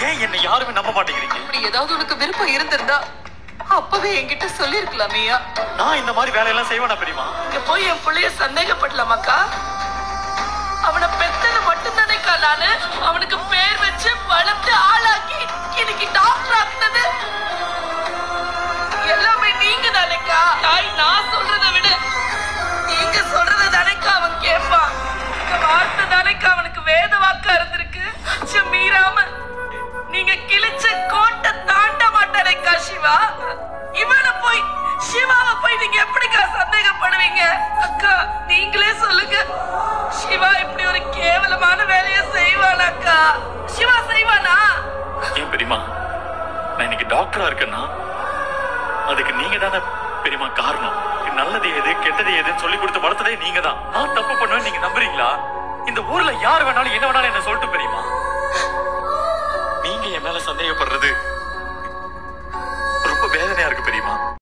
ஏன் என்ன யாருமே நம்ப மாட்டேங்கிறீங்க? அப்படி ஏதாவது உனக்கு விருப்பம் இருந்திருந்தா அப்பவே என்கிட்ட சொல்லிருக்கலாமியா. நான் இந்த மாதிரி வேலையெல்லாம் செய்வேனா பெரியமா? இங்க போய் என் பிள்ளைய சந்தேகப்படலாமாக்கா? அவனை பெத்தது மட்டும் தானேக்கா நானு. அவனுக்கு பேர் வச்சு வளர்த்து ஆளாக்கி இன்னைக்கு டாக்டர் ஆக்குனது எல்லாமே நீங்க தானேக்கா. தாய் நான் சொல்றதை விட நீங்க சொல்றதை தானேக்கா அவன் கேட்பான். இந்த வார்த்தை தானேக்கா அவனுக்கு வேத வாக்கா இருந்திருக்கு. மீறாம நீங்க கிழிச்ச கோட்டை தாண்ட மாட்டாரேக்கா சிவா. இவனை போய் சிவாவை போய் நீங்க எப்படிக்கா சந்தேகப்படுவீங்க? அக்கா நீங்களே சொல்லுங்க, சிவா இப்படி ஒரு கேவலமான வேலையை செய்வானாக்கா? சிவா செய்வானா? ஏன் பெரியமா, நான் இன்னைக்கு டாக்டரா இருக்கேன்னா அதுக்கு நீங்க தானே பெரியமா காரணம். நல்லது எது கெட்டது எதுன்னு சொல்லி கொடுத்து வளர்த்ததே நீங்க தான். நான் தப்பு பண்ணுவேன் நீங்க நம்புறீங்களா? இந்த ஊர்ல யார் வேணாலும் என்ன வேணாலும் என்ன சொல்லிட்டு பெரியமா, நீங்க என் மேல சந்தேகப்படுறது ரொம்ப வேதனையா இருக்கு பெரியமா.